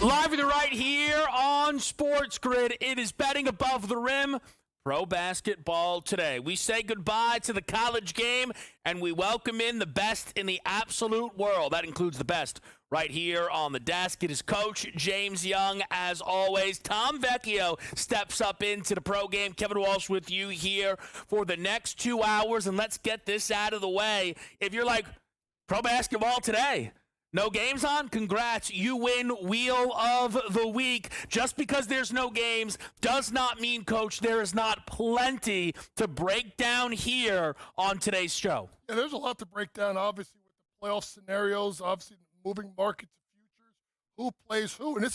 Live and right here on SportsGrid. It is betting above the rim. Pro basketball today. We say goodbye to the college game, and we welcome in the best in the absolute world. That includes the best right here on the desk. It is Coach James Young, as always. Tom Vecchio steps up into the pro game. Kevin Walsh with you here for the next 2 hours, and let's get this out of the way. If you're like, pro basketball today, no games on? Congrats. You win Wheel of the Week. Just because there's no games does not mean, Coach, there is not plenty to break down here on today's show. Yeah, there's a lot to break down, obviously, with the playoff scenarios, obviously moving markets and futures, who plays who. And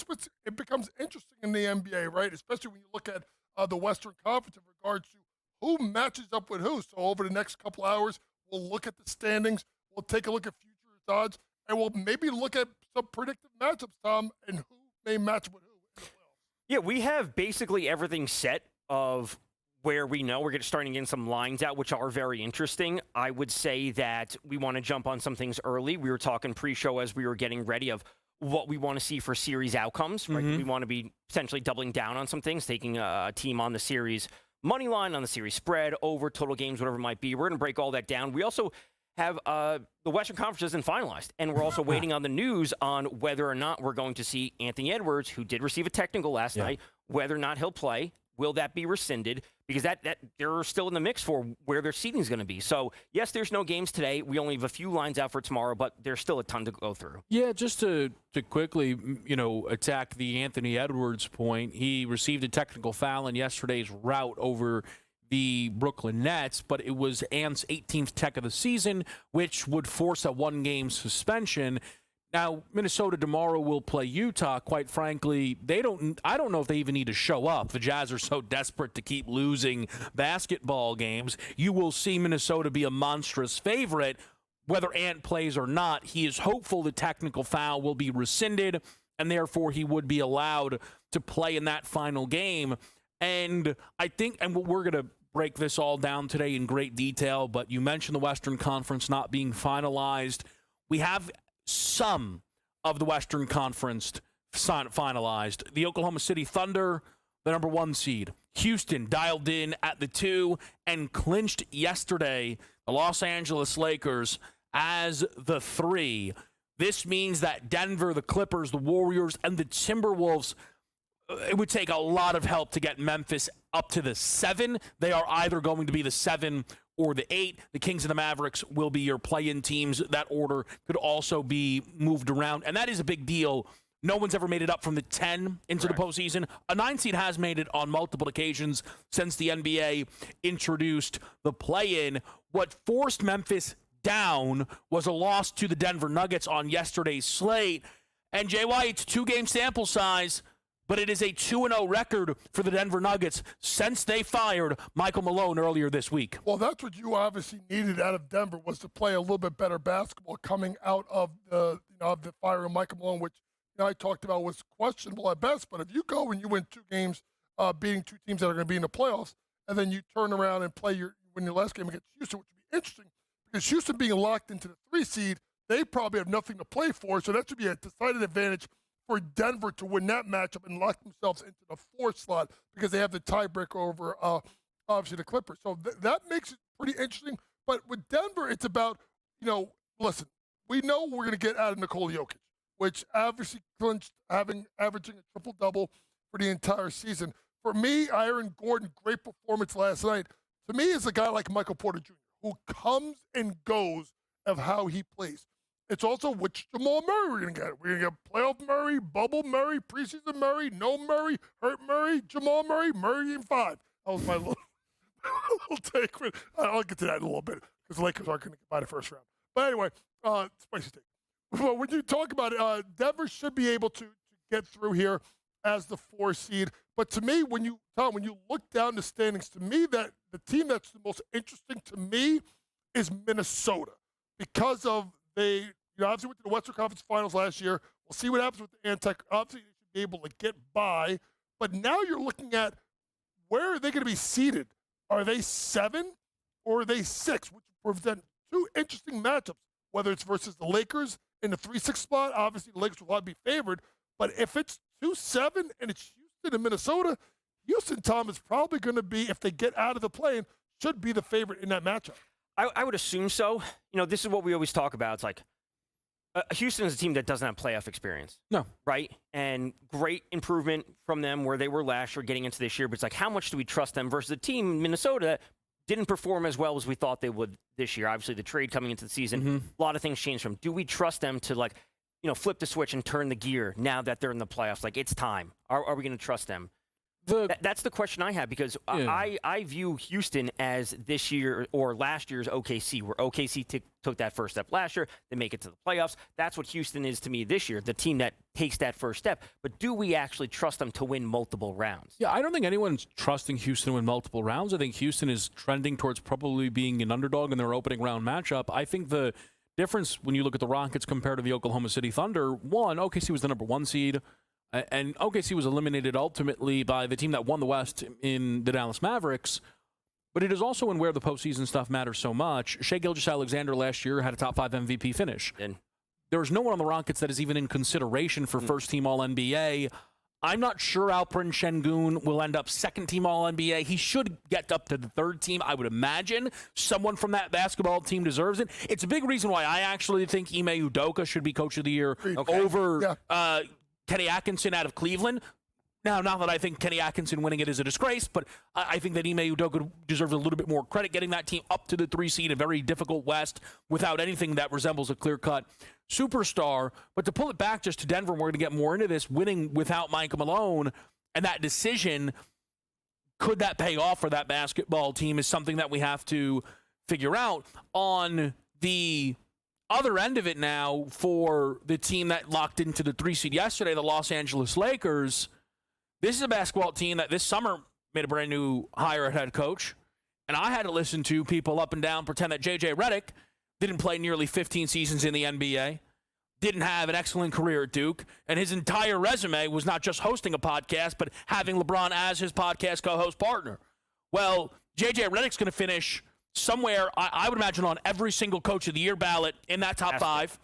it becomes interesting in the NBA, right? Especially when you look at the Western Conference in regards to who matches up with who. So over the next couple hours, we'll look at the standings. We'll take a look at futures odds. And we'll maybe look at some predictive matchups, Tom, and who may match with who in the playoffs. Yeah, we have basically everything set of where we know. We're starting getting some lines out, which are very interesting. I would say that we want to jump on some things early. We were talking pre-show as we were getting ready of what we want to see for series outcomes. Right? We want to be potentially doubling down on some things, taking a team on the series money line, on the series spread, over total games, whatever it might be. We're going to break all that down. We also have the Western Conference isn't finalized, and we're also waiting on the news on whether or not we're going to see Anthony Edwards, who did receive a technical last night, whether or not he'll play. Will that be rescinded? Because that they're still in the mix for where their seating is going to be. So, yes, there's no games today. We only have a few lines out for tomorrow, but there's still a ton to go through. Yeah, just to quickly, attack the Anthony Edwards point, he received a technical foul in yesterday's rout over the Brooklyn Nets, but it was Ant's 18th tech of the season, which would force a one-game suspension. Now, Minnesota tomorrow will play Utah. Quite frankly, I don't know if they even need to show up. The Jazz are so desperate to keep losing basketball games. You will see Minnesota be a monstrous favorite. Whether Ant plays or not, he is hopeful the technical foul will be rescinded, and therefore he would be allowed to play in that final game. And I think, and we're going to break this all down today in great detail, but you mentioned the Western Conference not being finalized. We have some of the Western Conference finalized. The Oklahoma City Thunder, the number 1 seed. Houston dialed in at the 2 and clinched yesterday the Los Angeles Lakers as the 3. This means that Denver, the Clippers, the Warriors, and the Timberwolves, it would take a lot of help to get Memphis up to the 7. They are either going to be the 7 or the 8. The Kings and the Mavericks will be your play-in teams. That order could also be moved around, and that is a big deal. No one's ever made it up from the 10 into the postseason. A 9 seed has made it on multiple occasions since the NBA introduced the play-in. What forced Memphis down was a loss to the Denver Nuggets on yesterday's slate. And JY, it's a 2-game sample size, but it is a 2-0 record for the Denver Nuggets since they fired Michael Malone earlier this week. Well, that's what you obviously needed out of Denver, was to play a little bit better basketball coming out of the fire of Michael Malone, which I talked about was questionable at best. But if you go and you win 2 games, beating 2 teams that are going to be in the playoffs, and then you turn around and win your last game against Houston, which would be interesting, because Houston being locked into the 3 seed, they probably have nothing to play for, so that should be a decided advantage for Denver to win that matchup and lock themselves into the 4th slot, because they have the tiebreaker over, obviously, the Clippers. So that makes it pretty interesting. But with Denver, it's about, listen, we know we're going to get out of Nikola Jokic, which obviously clinched averaging a triple-double for the entire season. For me, Aaron Gordon, great performance last night. To me, is a guy like Michael Porter Jr., who comes and goes of how he plays. It's also which Jamal Murray we're going to get. We're going to get playoff Murray, bubble Murray, preseason Murray, no Murray, hurt Murray, Jamal Murray, Murray in 5. That was my little take. I'll get to that in a little bit, because the Lakers aren't going to get by the first round. But anyway, spicy take. But when you talk about it, Denver should be able to get through here as the 4 seed. But to me, when you look down the standings, to me, that the team that's the most interesting to me is Minnesota, because of they obviously went to the Western Conference Finals last year. We'll see what happens with the Antec. Obviously, they should be able to get by. But now you're looking at, where are they going to be seated? Are they 7 or are they 6? Which present 2 interesting matchups, whether it's versus the Lakers in the 3-6 spot. Obviously, the Lakers will probably be favored. But if it's 2-7 and it's Houston and Minnesota, Houston, Tom, is probably going to be, if they get out of the play-in, should be the favorite in that matchup. I would assume so. This is what we always talk about. It's like Houston is a team that doesn't have playoff experience. No. Right? And great improvement from them where they were last year getting into this year. But it's like, how much do we trust them versus a team, Minnesota, that didn't perform as well as we thought they would this year? Obviously, the trade coming into the season, a lot of things changed from. Do we trust them to, flip the switch and turn the gear now that they're in the playoffs? Like, it's time. Are we going to trust them? That's the question I have, because I view Houston as this year or last year's OKC, where OKC took that first step last year. They make it to the playoffs. That's what Houston is to me this year, the team that takes that first step. But do we actually trust them to win multiple rounds? Yeah, I don't think anyone's trusting Houston to win multiple rounds. I think Houston is trending towards probably being an underdog in their opening round matchup. I think the difference when you look at the Rockets compared to the Oklahoma City Thunder, one, OKC was the number 1 seed. And OKC was eliminated ultimately by the team that won the West in the Dallas Mavericks. But it is also in where the postseason stuff matters so much. Shai Gilgeous-Alexander last year had a top 5 MVP finish. And there's no one on the Rockets that is even in consideration for first-team All-NBA. I'm not sure Alperen Şengün will end up second-team All-NBA. He should get up to the third team, I would imagine. Someone from that basketball team deserves it. It's a big reason why I actually think Ime Udoka should be Coach of the Year over Kenny Atkinson out of Cleveland. Now, not that I think Kenny Atkinson winning it is a disgrace, but I think that Ime Udoka deserves a little bit more credit getting that team up to the 3 seed, a very difficult West, without anything that resembles a clear-cut superstar. But to pull it back just to Denver, we're going to get more into this, winning without Mike Malone, and that decision, could that pay off for that basketball team, is something that we have to figure out. On the other end of it now, for the team that locked into the 3 seed yesterday, the Los Angeles Lakers, this is a basketball team that this summer made a brand new hire at head coach. And I had to listen to people up and down pretend that J.J. Redick didn't play nearly 15 seasons in the NBA, didn't have an excellent career at Duke, and his entire resume was not just hosting a podcast, but having LeBron as his podcast co-host partner. Well, J.J. Redick's going to finish somewhere, I would imagine, on every single Coach of the Year ballot in that top 5.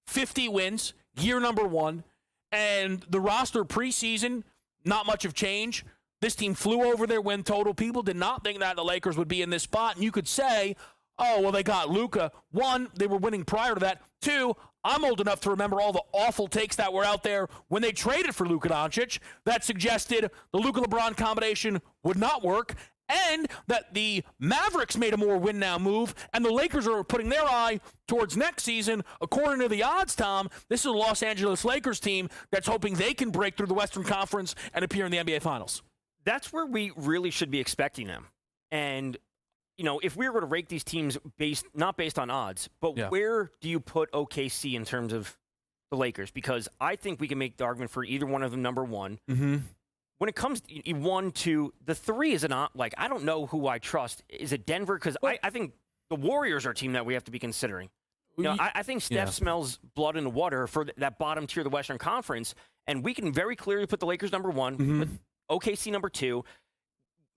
50 wins, year number 1. And the roster preseason, not much of change. This team flew over their win total. People did not think that the Lakers would be in this spot. And you could say, oh, well, they got Luka. 1, they were winning prior to that. 2, I'm old enough to remember all the awful takes that were out there when they traded for Luka Doncic that suggested the Luka-LeBron combination would not work, and that the Mavericks made a more win-now move, and the Lakers are putting their eye towards next season. According to the odds, Tom, this is a Los Angeles Lakers team that's hoping they can break through the Western Conference and appear in the NBA Finals. That's where we really should be expecting them. And, if we were going to rate these teams not based on odds, but where do you put OKC in terms of the Lakers? Because I think we can make the argument for either one of them number 1. Mm-hmm. When it comes to 1, 2, the 3 is not I don't know who I trust. Is it Denver? Because I think the Warriors are a team that we have to be considering. I think Steph smells blood in the water for that bottom tier of the Western Conference, and we can very clearly put the Lakers number 1, put OKC number 2.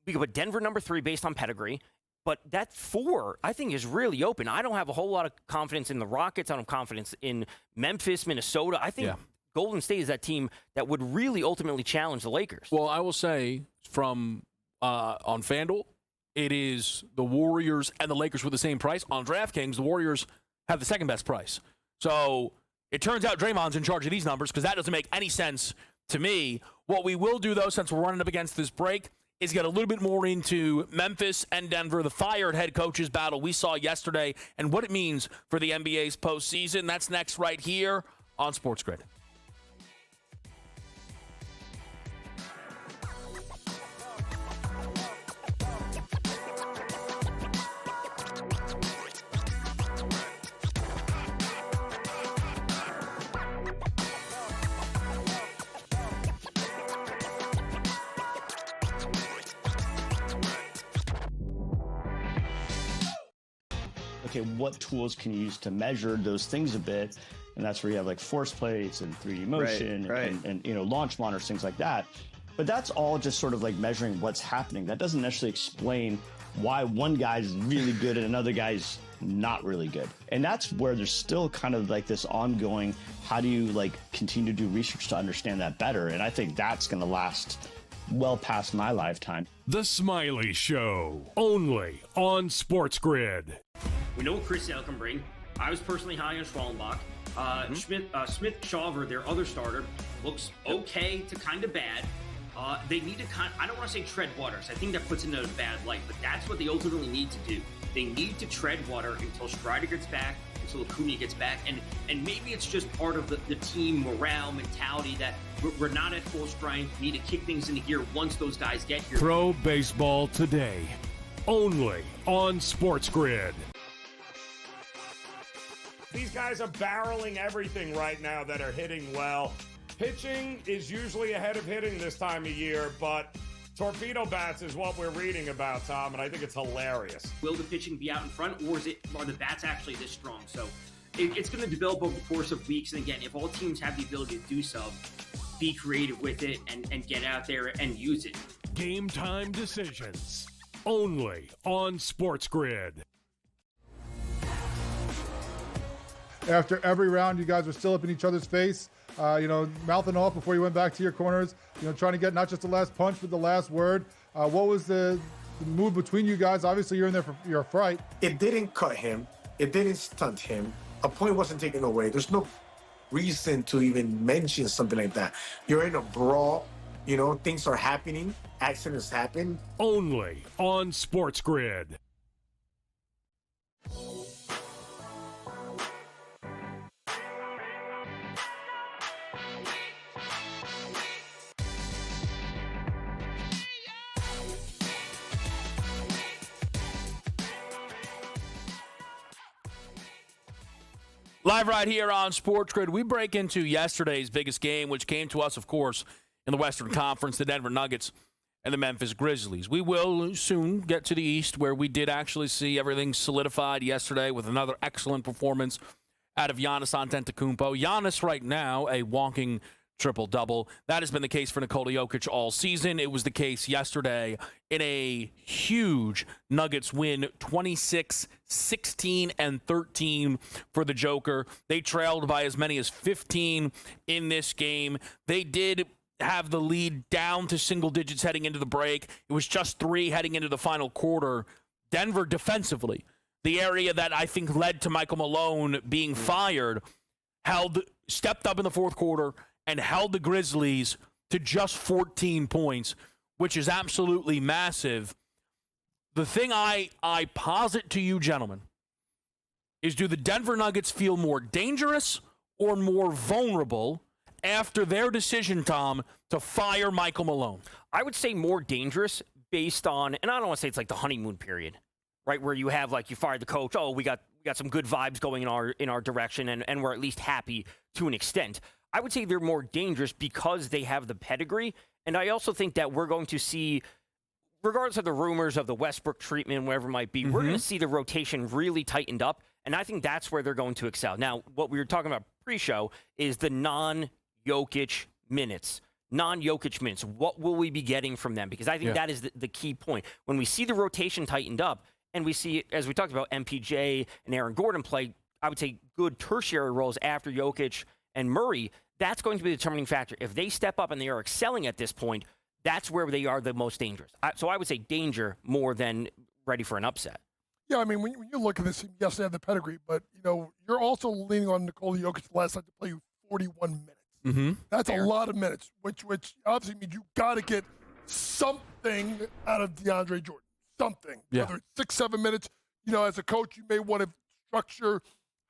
We could put Denver number 3 based on pedigree, but that 4, I think, is really open. I don't have a whole lot of confidence in the Rockets. I don't have confidence in Memphis, Minnesota. I think Golden State is that team that would really ultimately challenge the Lakers. Well, I will say from on FanDuel, it is the Warriors and the Lakers with the same price. On DraftKings, the Warriors have the second best price. So it turns out Draymond's in charge of these numbers because that doesn't make any sense to me. What we will do, though, since we're running up against this break, is get a little bit more into Memphis and Denver, the fired head coaches battle we saw yesterday, and what it means for the NBA's postseason. That's next right here on SportsGrid. Okay, what tools can you use to measure those things a bit? And that's where you have like force plates and 3D motion and launch monitors, things like that. But that's all just sort of like measuring what's happening. That doesn't necessarily explain why one guy's really good and another guy's not really good. And that's where there's still kind of like this ongoing, how do you like continue to do research to understand that better? And I think that's going to last well past my lifetime. The Smiley Show, only on SportsGrid. We know what Chris Sale can bring. I was personally high on Schwallenbach. Smith Shawver, their other starter, looks okay to kind of bad. They need to I don't want to say tread water, so I think that puts it in a bad light, but that's what they ultimately need to do. They need to tread water until Strider gets back, until Acuna gets back, and maybe it's just part of the team morale mentality that we're not at full strength, need to kick things into gear once those guys get here. Pro Baseball Today, only on SportsGrid. These guys are barreling everything right now that are hitting well. Pitching is usually ahead of hitting this time of year, but torpedo bats is what we're reading about, Tom, and I think it's hilarious. Will the pitching be out in front, or are the bats actually this strong? So it's going to develop over the course of weeks. And again, if all teams have the ability to do so, be creative with it and get out there and use it. Game time decisions, only on SportsGrid. After every round, you guys were still up in each other's face, mouthing off before you went back to your corners, trying to get not just the last punch, but the last word. What was the mood between you guys? Obviously, you're in there for your fright. It didn't cut him. It didn't stunt him. A point wasn't taken away. There's no reason to even mention something like that. You're in a brawl. Things are happening. Accidents happen. Only on SportsGrid. Live right here on SportsGrid, we break into yesterday's biggest game, which came to us, of course, in the Western Conference, the Denver Nuggets and the Memphis Grizzlies. We will soon get to the East, where we did actually see everything solidified yesterday with another excellent performance out of Giannis Antetokounmpo. Giannis right now, a walking triple-double. That has been the case for Nikola Jokic all season. It was the case yesterday in a huge Nuggets win, 26-16-13 for the Joker. They trailed by as many as 15 in this game. They did have the lead down to single digits heading into the break. It was just 3 heading into the final quarter. Denver defensively, the area that I think led to Michael Malone being fired, stepped up in the fourth quarter and held the Grizzlies to just 14 points, which is absolutely massive. The thing I posit to you, gentlemen, is do the Denver Nuggets feel more dangerous or more vulnerable after their decision, Tom, to fire Michael Malone? I would say more dangerous based on, and I don't want to say it's like the honeymoon period, right, where you have you fired the coach, we got some good vibes going in our direction, and we're at least happy to an extent. I would say they're more dangerous because they have the pedigree, and I also think that we're going to see, regardless of the rumors of the Westbrook treatment, whatever it might be, we're going to see the rotation really tightened up, and I think that's where they're going to excel. Now, what we were talking about pre-show is the non-Jokic minutes. What will we be getting from them? Because I think that is the key point. When we see the rotation tightened up, and we see, as we talked about, MPJ and Aaron Gordon play, I would say, good tertiary roles after Jokic and Murray, that's going to be the determining factor. If they step up and they are excelling at this point, that's where they are the most dangerous. So I would say danger more than ready for an upset. Yeah, I mean, when you look at this, yes, they have the pedigree, but, you're also leaning on Nikola Jokic last night to play you 41 minutes. Mm-hmm. That's a lot of minutes, which obviously means you got to get something out of DeAndre Jordan. Something. Yeah. Whether it's 6-7 minutes, as a coach, you may want to structure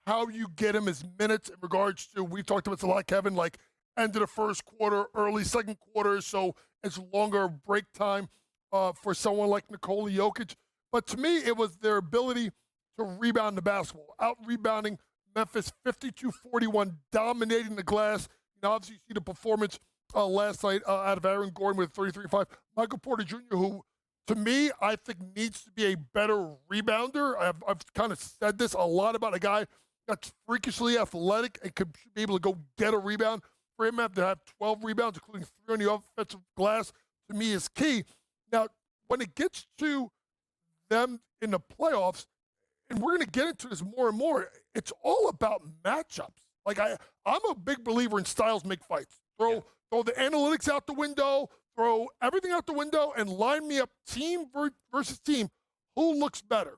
how you get him his minutes in regards to, we talked about this a lot, Kevin, like end of the first quarter, early second quarter, so it's longer break time for someone like Nikola Jokic. But to me, it was their ability to rebound the basketball, out-rebounding Memphis 52-41, dominating the glass. Obviously, you see the performance last night out of Aaron Gordon with 33-5. Michael Porter Jr., who, to me, I think needs to be a better rebounder. I've kind of said this a lot about a guy that's freakishly athletic and could be able to go get a rebound. For him to have 12 rebounds, including 3 on the offensive glass, to me is key. Now, when it gets to them in the playoffs, and we're going to get into this more and more, it's all about matchups. Like, I'm a big believer in styles make fights. Throw the analytics out the window, throw everything out the window, and line me up team versus team. Who looks better?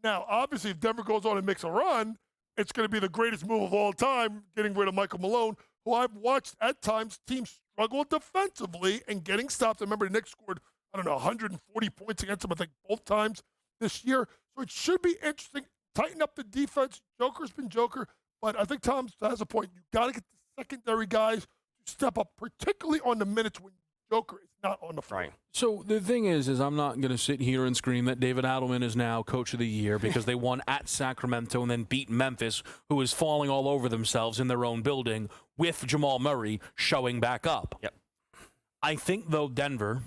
Now, obviously, if Denver goes on and makes a run, it's going to be the greatest move of all time, getting rid of Michael Malone, who I've watched at times teams struggle defensively and getting stops. I remember the Knicks scored, 140 points against them, I think, both times this year. So it should be interesting. Tighten up the defense. Joker's been Joker. But I think Tom has a point. You got to get the secondary guys to step up, particularly on the minutes when Joker is not on the floor. Right. So the thing is I'm not going to sit here and scream that David Adelman is now Coach of the Year because they won at Sacramento and then beat Memphis, who is falling all over themselves in their own building with Jamal Murray showing back up. Yep. I think, though, Denver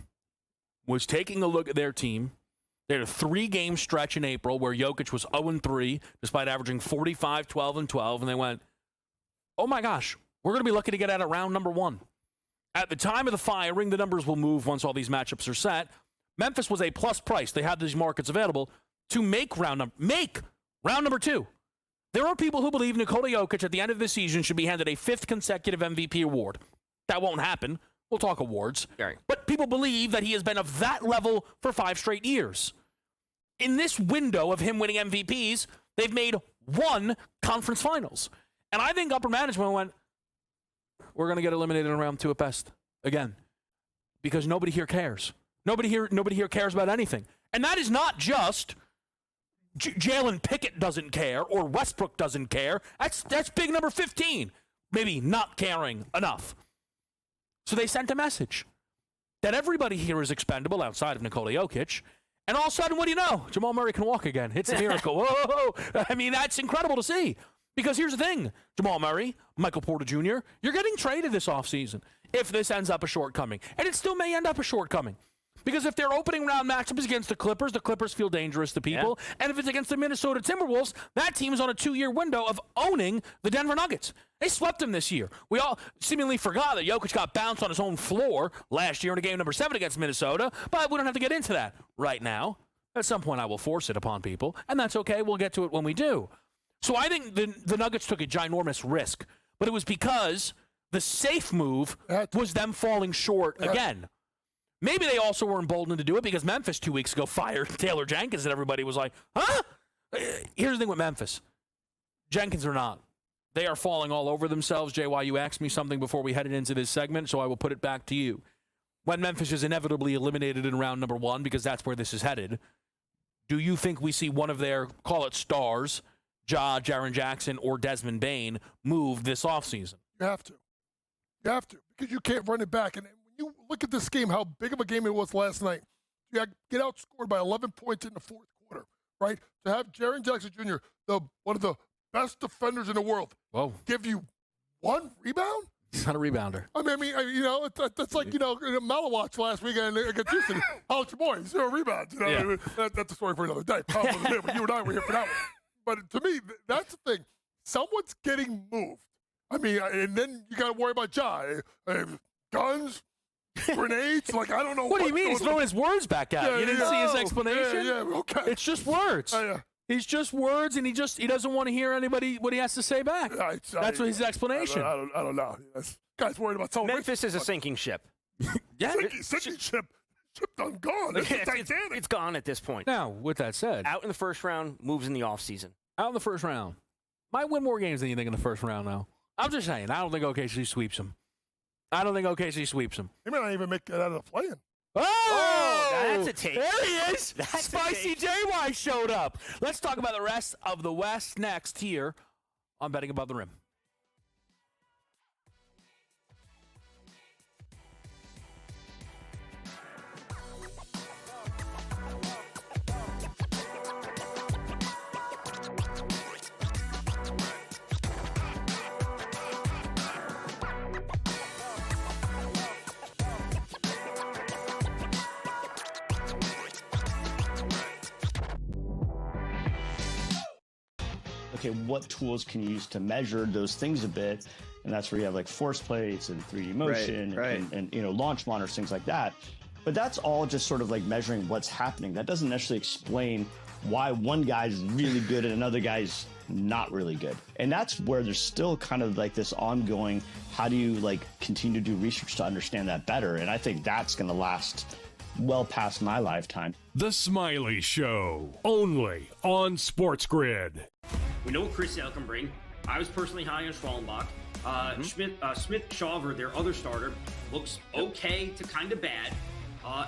was taking a look at their team. They had a 3-game stretch in April where Jokic was 0-3 despite averaging 45, 12, and 12, and they went, oh my gosh, we're going to be lucky to get out of round number 1. At the time of the firing, the numbers will move once all these matchups are set. Memphis was a plus price. They had these markets available to make round number 2. There are people who believe Nikola Jokic at the end of this season should be handed a 5th consecutive MVP award. That won't happen. We'll talk awards. Right. But people believe that he has been of that level for 5 straight years. In this window of him winning MVPs, they've made 1 conference finals. And I think upper management went, we're going to get eliminated in round 2 at best again, because nobody here cares. Nobody here cares about anything. And that is not just Jalen Pickett doesn't care or Westbrook doesn't care. That's big number 15, maybe not caring enough. So they sent a message that everybody here is expendable outside of Nikola Jokic. And all of a sudden, what do you know? Jamal Murray can walk again. It's a miracle. Whoa. I mean, that's incredible to see. Because here's the thing, Jamal Murray, Michael Porter Jr., you're getting traded this offseason if this ends up a shortcoming. And it still may end up a shortcoming. Because if their opening round matchup is against the Clippers feel dangerous to people. Yeah. And if it's against the Minnesota Timberwolves, that team is on a 2-year window of owning the Denver Nuggets. They swept them this year. We all seemingly forgot that Jokic got bounced on his own floor last year in game number 7 against Minnesota, but we don't have to get into that right now. At some point, I will force it upon people, and that's okay. We'll get to it when we do. So I think the Nuggets took a ginormous risk, but it was because the safe move was them falling short again. Maybe they also were emboldened to do it because Memphis 2 weeks ago fired Taylor Jenkins, and everybody was like, huh? Here's the thing with Memphis. Jenkins or not, they are falling all over themselves. JY, you asked me something before we headed into this segment, so I will put it back to you. When Memphis is inevitably eliminated in round number 1, because that's where this is headed, do you think we see one of their, call it stars, Jaren Jackson or Desmond Bane, moved this offseason? You have to. You have to, because you can't run it back. And when you look at this game, how big of a game it was last night, you get outscored by 11 points in the 4th quarter, right? To have Jaren Jackson Jr., one of the best defenders in the world, give you 1 rebound? He's not a rebounder. I mean, that's like, Malawatch last weekend against Houston. How's your boy? 0 rebounds. That's a story for another day. Probably, but you and I were here for that one. But to me, that's the thing. Someone's getting moved. I mean, and then you got to worry about guns, grenades. Like, I don't know. What do you mean? He's throwing his words back out. You didn't see his explanation? Yeah, okay. It's just words. He's just words, and he doesn't want to hear anybody what he has to say back. That's what his explanation. I don't know. This guy's worried about someone. Memphis is a sinking ship. Yeah, sinking ship. Ship done gone. It's gone at this point. Now, with that said, out in the first round, moves in the offseason. Out in the first round. Might win more games than you think in the first round now. I'm just saying, I don't think OKC sweeps him. He may not even make it out of the play-in. Oh, that's a take. There he is. Spicy JY showed up. Let's talk about the rest of the West next here on Betting Above the Rim. Okay, what tools can you use to measure those things a bit? And that's where you have like force plates and 3D motion and launch monitors, things like that. But that's all just sort of like measuring what's happening. That doesn't necessarily explain why one guy's really good and another guy's not really good. And that's where there's still kind of like this ongoing, how do you like continue to do research to understand that better? And I think that's going to last well past my lifetime. The Smiley Show, only on SportsGrid. We know what Chris Sale can bring. I was personally high on Schwallenbach. Smith Shawver, their other starter, looks okay to kind of bad.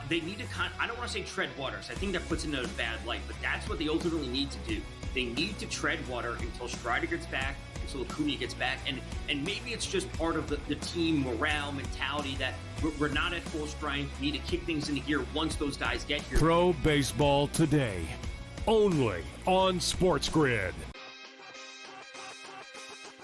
They need to I don't want to say tread water, so I think that puts it in a bad light, but that's what they ultimately need to do. They need to tread water until Strider gets back, until Acuna gets back, and maybe it's just part of the team morale mentality that we're not at full strength. We need to kick things into gear once those guys get here. Pro Baseball Today, only on SportsGrid.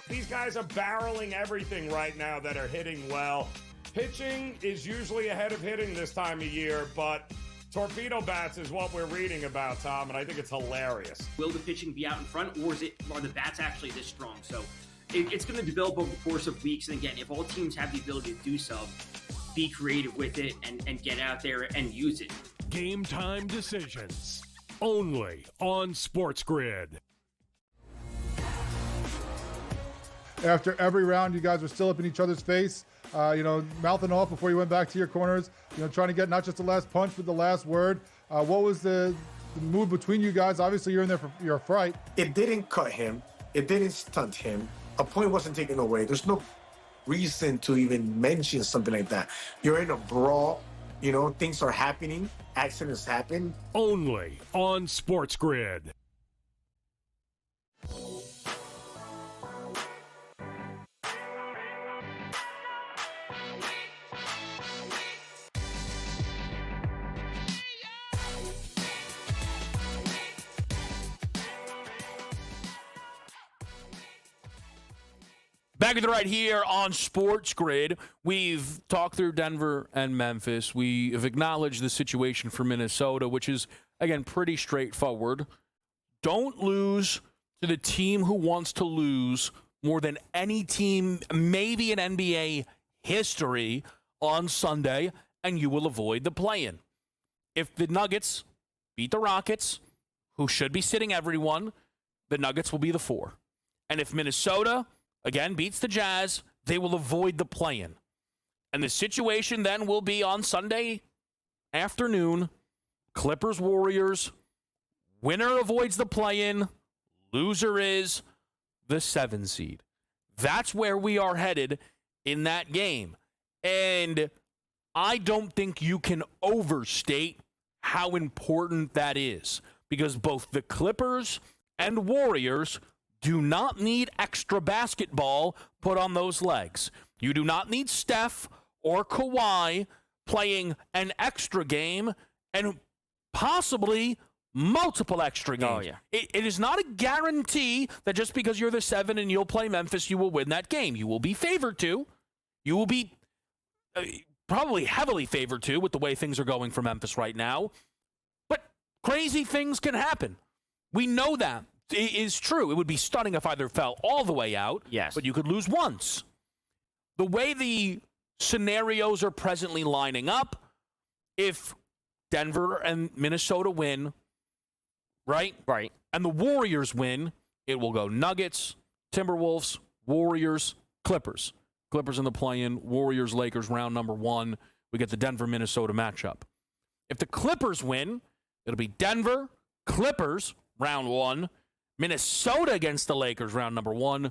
These guys are barreling everything right now that are hitting well. Pitching is usually ahead of hitting this time of year, but torpedo bats is what we're reading about, Tom, and I think it's hilarious. Will the pitching be out in front, or are the bats actually this strong? So it's going to develop over the course of weeks. And again, if all teams have the ability to do so, be creative with it and get out there and use it. Game time decisions, only on SportsGrid. After every round, you guys were still up in each other's face, mouthing off before you went back to your corners, trying to get not just the last punch, but the last word. What was the mood between you guys? Obviously, you're in there for your fright. It didn't cut him. It didn't stunt him. A point wasn't taken away. There's no reason to even mention something like that. You're in a brawl. Things are happening. Accidents happen. Only on SportsGrid. Back at the right here on Sports Grid. We've talked through Denver and Memphis. We have acknowledged the situation for Minnesota, which is, again, pretty straightforward. Don't lose to the team who wants to lose more than any team, maybe in NBA history, on Sunday, and you will avoid the play-in. If the Nuggets beat the Rockets, who should be sitting everyone, the Nuggets will be the 4. And if Minnesota, again, beats the Jazz, they will avoid the play-in. And the situation then will be on Sunday afternoon, Clippers-Warriors. Winner avoids the play-in. Loser is the 7 seed. That's where we are headed in that game. And I don't think you can overstate how important that is, because both the Clippers and Warriors do not need extra basketball put on those legs. You do not need Steph or Kawhi playing an extra game and possibly multiple extra games. Oh, yeah. It is not a guarantee that just because you're the 7 and you'll play Memphis, you will win that game. You will be favored to. You will be probably heavily favored to with the way things are going for Memphis right now. But crazy things can happen. We know that. It is true. It would be stunning if either fell all the way out. Yes. But you could lose once. The way the scenarios are presently lining up, if Denver and Minnesota win, right? Right. And the Warriors win, it will go Nuggets, Timberwolves, Warriors, Clippers. Clippers in the play-in, Warriors, Lakers, round number 1. We get the Denver-Minnesota matchup. If the Clippers win, it'll be Denver, Clippers, round 1. Minnesota against the Lakers, round number 1.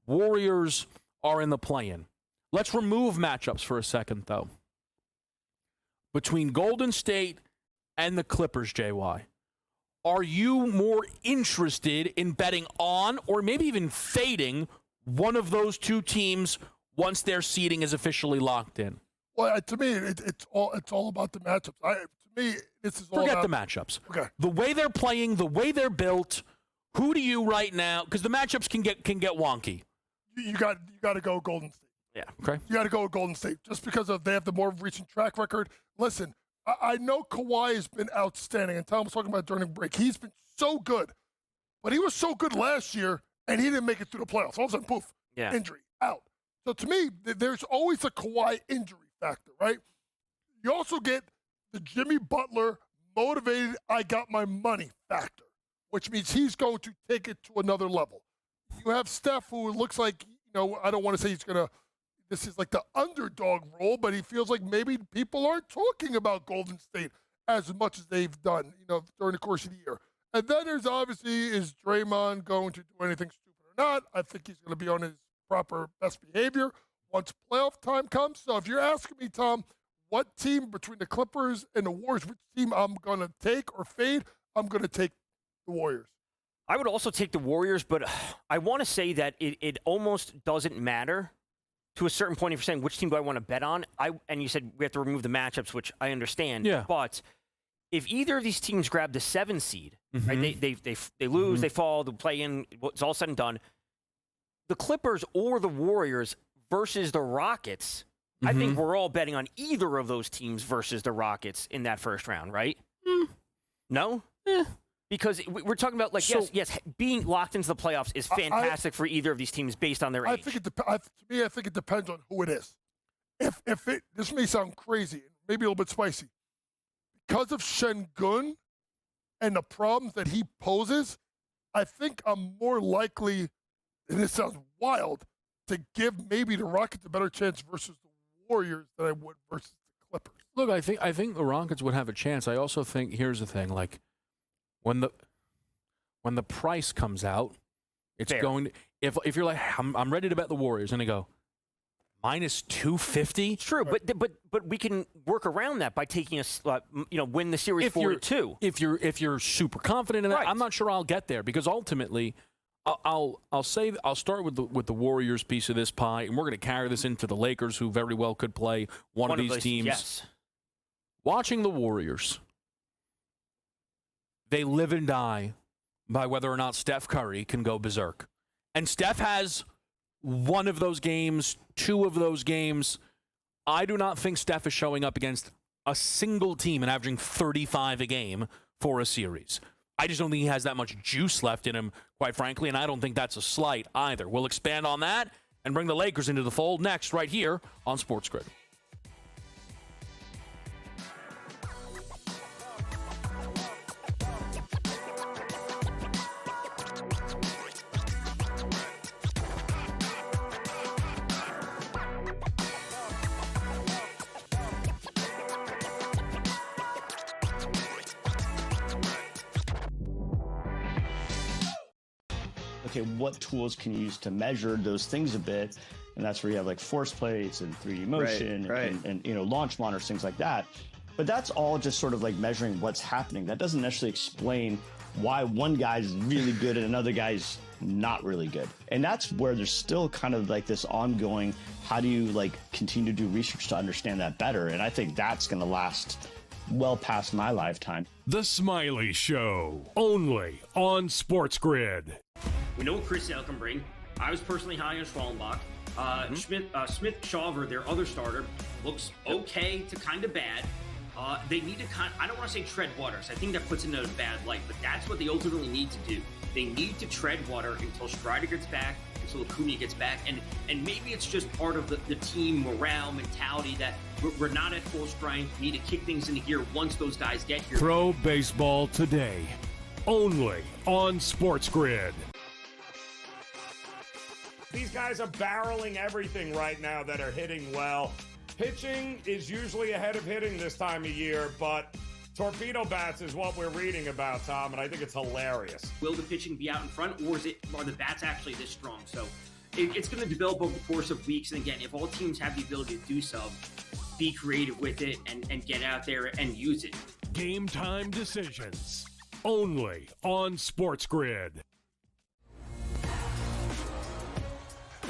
Warriors are in the play-in. Let's remove matchups for a second, though. Between Golden State and the Clippers, JY, are you more interested in betting on or maybe even fading one of those two teams once their seeding is officially locked in? Well, to me, it's all about the matchups. To me, this is all Forget about the matchups. Okay. The way they're playing, the way they're built. Who do you right now? Because the matchups can get wonky. You got to go Golden State. Yeah. Okay. You got to go with Golden State just because they have the more recent track record. Listen, I know Kawhi has been outstanding, and Tom was talking about during the break. He's been so good, but he was so good last year, and he didn't make it through the playoffs. All of a sudden, poof, injury, out. So to me, there's always a Kawhi injury factor, right? You also get the Jimmy Butler motivated, I got my money factor, which means he's going to take it to another level. You have Steph, who looks like, I don't want to say he's going to, this is like the underdog role, but he feels like maybe people aren't talking about Golden State as much as they've done, during the course of the year. And then there's obviously, is Draymond going to do anything stupid or not? I think he's going to be on his proper best behavior once playoff time comes. So if you're asking me, Tom, what team between the Clippers and the Warriors, which team I'm going to take or fade, I'm going to take the Warriors. I would also take the Warriors, but I want to say that it almost doesn't matter to a certain point if you're saying which team do I want to bet on. And you said we have to remove the matchups, which I understand. Yeah. But if either of these teams grab the 7 seed, right, they lose, they fall, they play in, it's all said and done. The Clippers or the Warriors versus the Rockets, I think we're all betting on either of those teams versus the Rockets in that first round, right? No? Because we're talking about, like, yes, being locked into the playoffs is fantastic for either of these teams based on their age. To me, I think it depends on who it is. This may sound crazy, maybe a little bit spicy. Because of Şengün and the problems that he poses, I think I'm more likely, and this sounds wild, to give maybe the Rockets a better chance versus the Warriors than I would versus the Clippers. Look, I think the Rockets would have a chance. I also think, here's the thing, like, when the price comes out, it's Fair. going to, if you're like, I'm ready to bet the Warriors, and they go minus 250. True, but we can work around that by taking win the series 4-2. If you're super confident in that, Right. I'm not sure I'll get there, because ultimately, I'll start with the Warriors piece of this pie, and we're going to carry this into the Lakers, who very well could play one of these teams. Yes. Watching the Warriors, they live and die by whether or not Steph Curry can go berserk. And Steph has one of those games, two of those games. I do not think Steph is showing up against a single team and averaging 35 a game for a series. I just don't think he has that much juice left in him, quite frankly, and I don't think that's a slight either. We'll expand on that and bring the Lakers into the fold next, right here on SportsGrid. Okay, what tools can you use to measure those things a bit? And that's where you have like force plates and 3D motion and launch monitors, things like that. But that's all just sort of like measuring what's happening. That doesn't necessarily explain why one guy's really good and another guy's not really good. And that's where there's still kind of like this ongoing, how do you like continue to do research to understand that better? And I think that's going to last well past my lifetime. The Smiley Show, only on SportsGrid. We know what Chris Sale can bring. I was personally high on Schwallenbach. Smith Shawver, their other starter, looks okay to kind of bad. They need to I don't want to say tread waters. I think that puts it in a bad light, but that's what they ultimately need to do. They need to tread water until Strider gets back, until Acuna gets back, and maybe it's just part of the team morale mentality that we're not at full strength. We need to kick things into gear once those guys get here. Pro Baseball Today, only on SportsGrid. These guys are barreling everything right now that are hitting well. Pitching is usually ahead of hitting this time of year, but torpedo bats is what we're reading about, Tom, and I think it's hilarious. Will the pitching be out in front, or are the bats actually this strong? So it's going to develop over the course of weeks. And again, if all teams have the ability to do so, be creative with it and get out there and use it. Game time decisions, only on SportsGrid.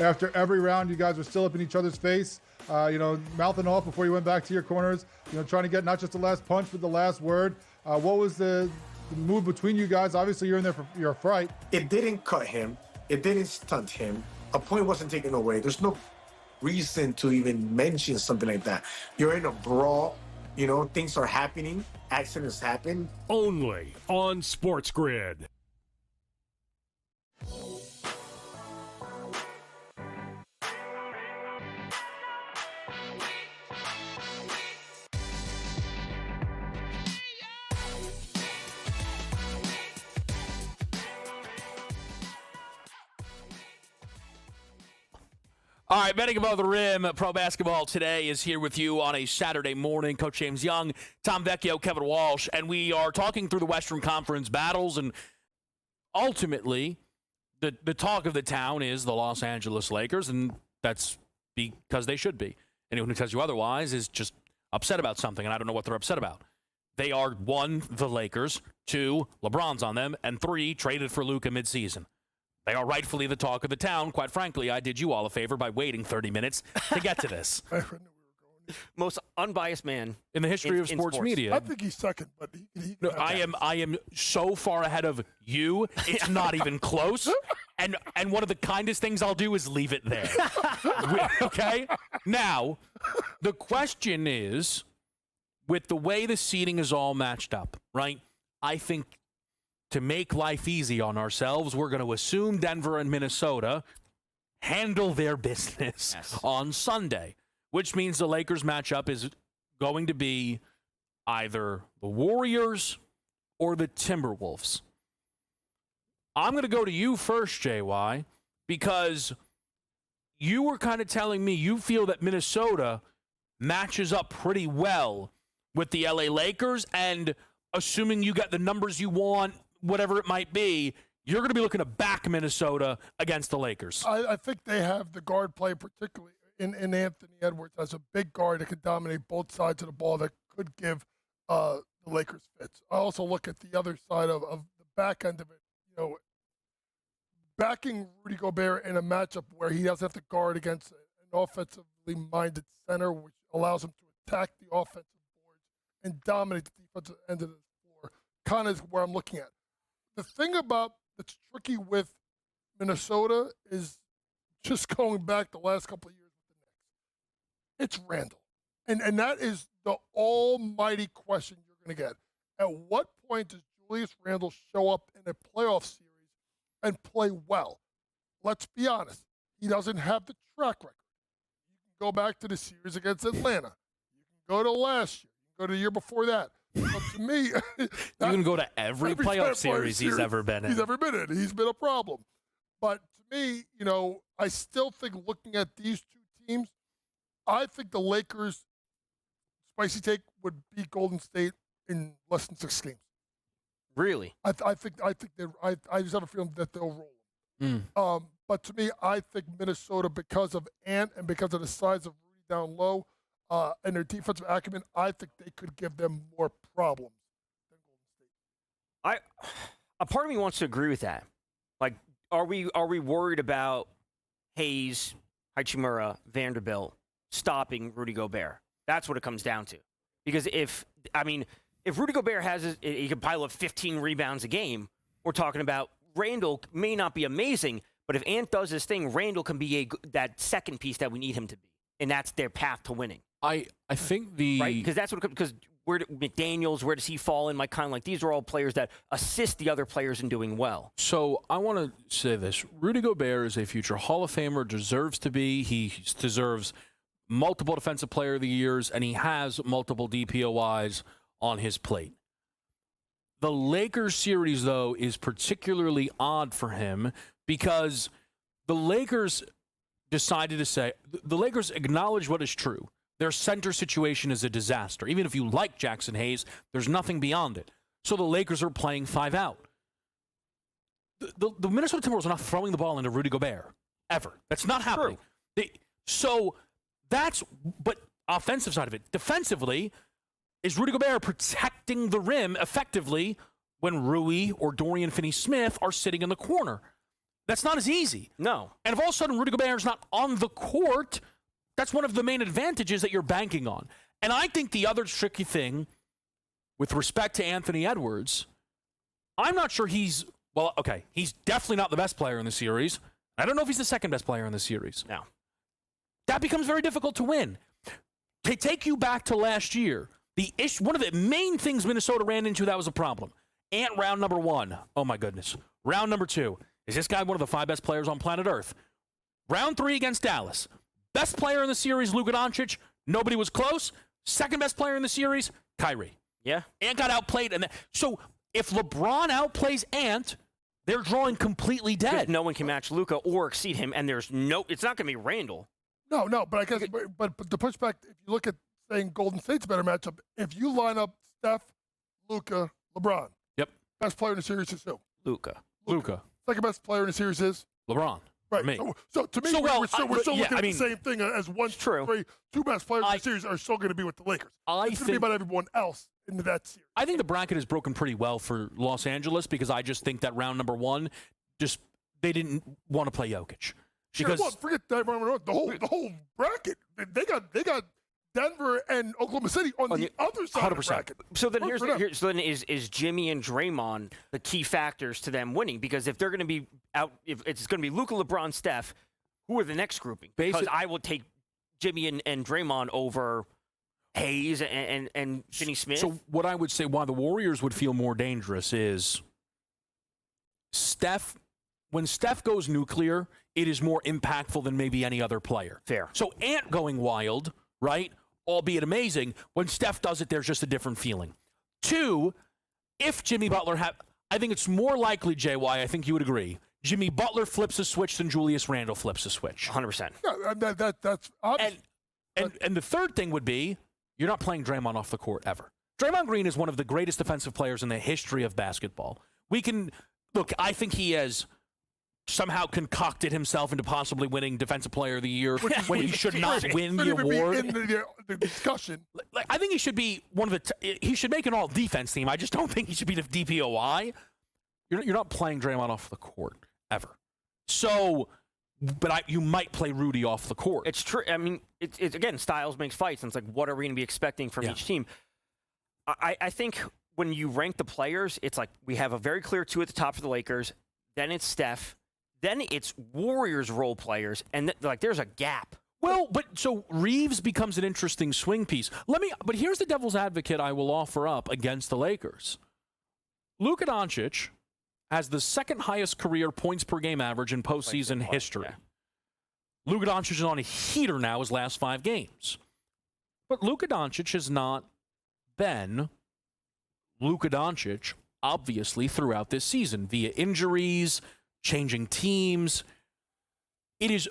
After every round, you guys were still up in each other's face, mouthing off before you went back to your corners, trying to get not just the last punch, but the last word. What was the move between you guys? Obviously, you're in there for your fright. It didn't cut him. It didn't stunt him. A point wasn't taken away. There's no reason to even mention something like that. You're in a brawl. Things are happening. Accidents happen. Only on SportsGrid. All right, betting above the rim, pro basketball today is here with you on a Saturday morning. Coach James Young, Tom Vecchio, Kevin Walsh, and we are talking through the Western Conference battles, and ultimately the talk of the town is the Los Angeles Lakers, and that's because they should be. Anyone who tells you otherwise is just upset about something, and I don't know what they're upset about. They are, 1, the Lakers, 2, LeBron's on them, and 3, traded for Luka midseason. They are rightfully the talk of the town. Quite frankly, I did you all a favor by waiting 30 minutes to get to this. Most unbiased man In the history of sports media. I think he's second, but he No, I am so far ahead of you, it's not even close. And one of the kindest things I'll do is leave it there. Okay? Now, the question is, with the way the seating is all matched up, right? I think to make life easy on ourselves, we're going to assume Denver and Minnesota handle their business on Sunday, which means the Lakers matchup is going to be either the Warriors or the Timberwolves. I'm going to go to you first, JY, because you were kind of telling me you feel that Minnesota matches up pretty well with the LA Lakers, and assuming you got the numbers you want, whatever it might be, you're going to be looking to back Minnesota against the Lakers. I think they have the guard play, particularly in Anthony Edwards, as a big guard that can dominate both sides of the ball that could give the Lakers fits. I also look at the other side of the back end of it. You know, backing Rudy Gobert in a matchup where he doesn't have to guard against an offensively minded center, which allows him to attack the offensive boards and dominate the defensive end of the floor, kind of is where I'm looking at. The thing that's tricky with Minnesota is just going back the last couple of years with the Knicks. It's Randall. And that is the almighty question you're going to get. At what point does Julius Randle show up in a playoff series and play well? Let's be honest. He doesn't have the track record. You can go back to the series against Atlanta. You can go to last year. You can go to the year before that. But to me, you can go to every playoff series he's ever been in. He's been a problem. But to me, you know, I still think looking at these two teams, I think the Lakers, spicy take, would beat Golden State in less than 6 games. Really? I think I just have a feeling that they'll roll them. But to me, I think Minnesota, because of Ant and because of the size of Rudy down low, and their defensive acumen, I think they could give them more problems than Golden State. A part of me wants to agree with that. Like, are we worried about Hayes, Hachimura, Vanderbilt stopping Rudy Gobert? That's what it comes down to. Because if Rudy Gobert he can pile up 15 rebounds a game, we're talking about Randall may not be amazing, but if Ant does his thing, Randall can be that second piece that we need him to be, and that's their path to winning. I think right, because that's what because McDaniels, where does he fall in? These are all players that assist the other players in doing well. So I want to say this: Rudy Gobert is a future Hall of Famer, deserves to be. He deserves multiple Defensive Player of the Years, and he has multiple DPOIs on his plate. The Lakers series, though, is particularly odd for him because the Lakers decided to say the Lakers acknowledge what is true. Their center situation is a disaster. Even if you like Jackson Hayes, there's nothing beyond it. So the Lakers are playing 5 out. The Minnesota Timberwolves are not throwing the ball into Rudy Gobert, ever. That's not happening. But offensive side of it, defensively, is Rudy Gobert protecting the rim effectively when Rui or Dorian Finney-Smith are sitting in the corner? That's not as easy. No. And if all of a sudden Rudy Gobert is not on the court, that's one of the main advantages that you're banking on. And I think the other tricky thing with respect to Anthony Edwards, I'm not sure he's definitely not the best player in the series. I don't know if he's the second best player in the series. No. That becomes very difficult to win. To take you back to last year, one of the main things Minnesota ran into that was a problem. Ant round number 1. Oh, my goodness. Round number 2. Is this guy one of the 5 best players on planet Earth? Round 3 against Dallas. Best player in the series, Luka Doncic. Nobody was close. Second best player in the series, Kyrie. Yeah. Ant got outplayed. So if LeBron outplays Ant, they're drawing completely dead. No one can match Luka or exceed him, and it's not going to be Randall. No, but I guess, but the pushback, if you look at saying Golden State's a better matchup, if you line up Steph, Luka, LeBron, Yep. best player in the series is who? Luka. Second best player in the series is? LeBron. Right. Me. So to me, So, well, we're still looking yeah, at I mean, the same thing as one, true. three, two best players in the series are still going to be with the Lakers. It's going to be about everyone else in that series. I think the bracket is broken pretty well for Los Angeles because I just think that round number one, they didn't want to play Jokic. Because forget that. The whole bracket. They got Denver and Oklahoma City on the other side 100%. Of the bracket. So then so then is Jimmy and Draymond the key factors to them winning? Because if they're going to be out, if it's going to be Luka, LeBron, Steph, who are the next grouping? Because I will take Jimmy and Draymond over Hayes and Finney Smith. So what I would say why the Warriors would feel more dangerous is Steph. When Steph goes nuclear, it is more impactful than maybe any other player. Fair. So Ant going wild, right? Albeit amazing. When Steph does it, there's just a different feeling. Two, if Jimmy Butler I think it's more likely, JY, I think you would agree, Jimmy Butler flips a switch than Julius Randle flips a switch. 100%. Yeah, that's obvious. And the third thing would be, you're not playing Draymond off the court ever. Draymond Green is one of the greatest defensive players in the history of basketball. I think he has somehow concocted himself into possibly winning Defensive Player of the Year when he should not win the award. In the discussion. I think he should be one of he should make an all-defense team. I just don't think he should be the DPOI. You're not playing Draymond off the court ever. So, but you might play Rudy off the court. It's true. I mean, it's again, styles makes fights. And it's like, what are we going to be expecting from each team? I think when you rank the players, it's like we have a very clear two at the top for the Lakers. Then it's Steph. Then it's Warriors role players, and there's a gap. Well, but so Reeves becomes an interesting swing piece. But here's the devil's advocate I will offer up against the Lakers. Luka Doncic has the second highest career points per game average in postseason history. Yeah. Luka Doncic is on a heater now his last 5 games. But Luka Doncic has not been Luka Doncic, obviously, throughout this season via injuries, changing teams. It is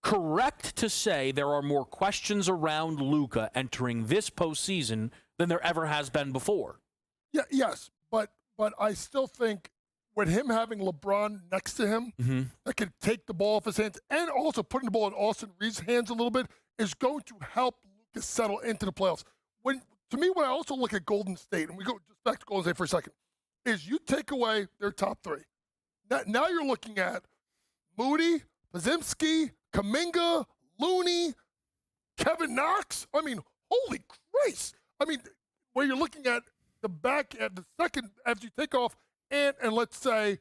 correct to say there are more questions around Luka entering this postseason than there ever has been before. Yeah, yes, but I still think with him having LeBron next to him that can take the ball off his hands and also putting the ball in Austin Reeves' hands a little bit is going to help Luka settle into the playoffs. When I also look at Golden State, and we go just back to Golden State for a second, is you take away their top 3. Now you're looking at Moody, Podziemski, Kuminga, Looney, Kevin Knox. I mean, holy Christ. I mean, where you're looking at the back at the second after you take off and let's say,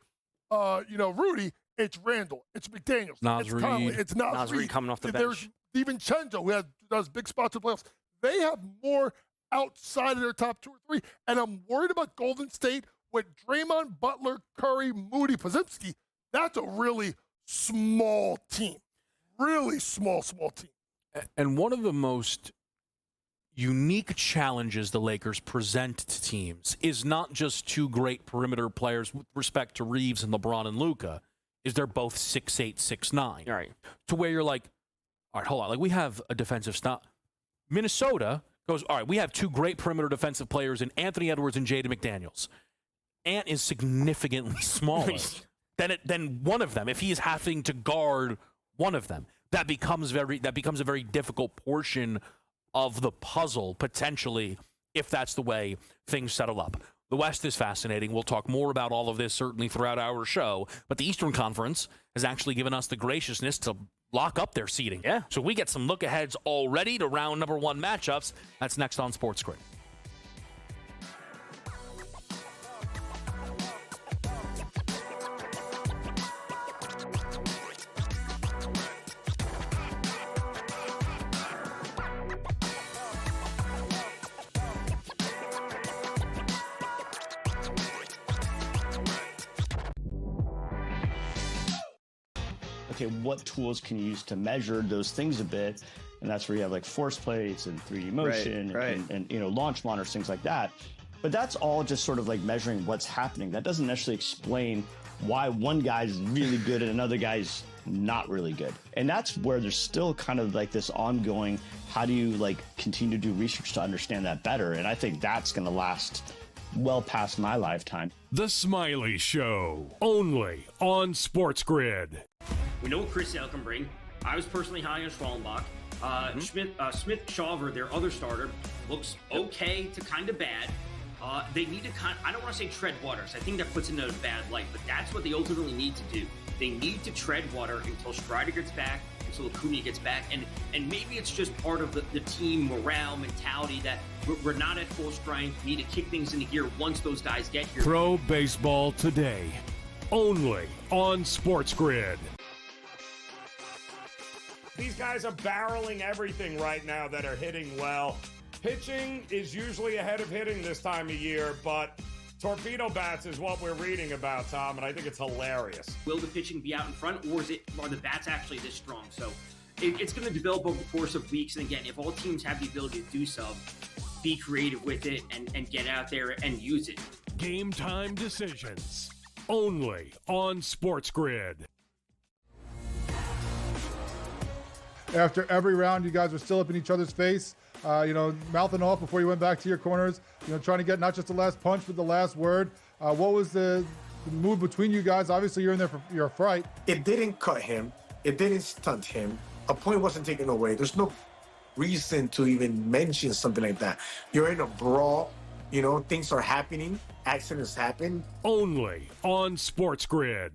Rudy, it's Randall, it's McDaniels, it's Conley, it's Nas Reed coming off the bench. There's DiVincenzo who does big spots in the playoffs. They have more outside of their top 2 or 3, and I'm worried about Golden State with Draymond, Butler, Curry, Moody, Podziemski. That's a really small team. Really small team. And one of the most unique challenges the Lakers present to teams is not just 2 great perimeter players with respect to Reeves and LeBron and Luka, is they're both 6'8", 6'9". All right. To where you're like, all right, hold on. Like, we have a defensive stop. Minnesota goes, all right, we have 2 great perimeter defensive players in Anthony Edwards and Jaden McDaniels. Ant is significantly smaller than one of them. If he is having to guard one of them, that becomes a very difficult portion of the puzzle, potentially, if that's the way things settle up. The West is fascinating. We'll talk more about all of this certainly throughout our show, but the Eastern Conference has actually given us the graciousness to lock up their seeding. Yeah. So we get some look-aheads already to round number 1 matchups. That's next on SportsGrid. Okay, what tools can you use to measure those things a bit? And that's where you have like force plates and 3D motion right. and launch monitors, things like that. But that's all just sort of like measuring what's happening. That doesn't necessarily explain why one guy's really good and another guy's not really good. And that's where there's still kind of like this ongoing, how do you like continue to do research to understand that better? And I think that's going to last well past my lifetime. The Smiley Show, only on SportsGrid. We know what Chris Sale can bring. I was personally high on Schwallenbach. Smith Shawver, their other starter, looks okay to kind of bad. They need to I don't want to say tread waters. I think that puts into a bad light, but that's what they ultimately need to do. They need to tread water until Strider gets back, until Acuna gets back, and maybe it's just part of the team morale mentality that we're not at full strength. We need to kick things into gear once those guys get here. Pro Baseball Today, only on SportsGrid. These guys are barreling everything right now that are hitting well. Pitching is usually ahead of hitting this time of year, but torpedo bats is what we're reading about, Tom, and I think it's hilarious. Will the pitching be out in front, or are the bats actually this strong? So it's going to develop over the course of weeks. And again, if all teams have the ability to do so, be creative with it and get out there and use it. Game time decisions, only on SportsGrid. After every round, you guys were still up in each other's face, mouthing off before you went back to your corners, trying to get not just the last punch, but the last word. What was the move between you guys? Obviously, you're in there for your fright. It didn't cut him. It didn't stunt him. A point wasn't taken away. There's no reason to even mention something like that. You're in a brawl. Things are happening. Accidents happen. Only on SportsGrid.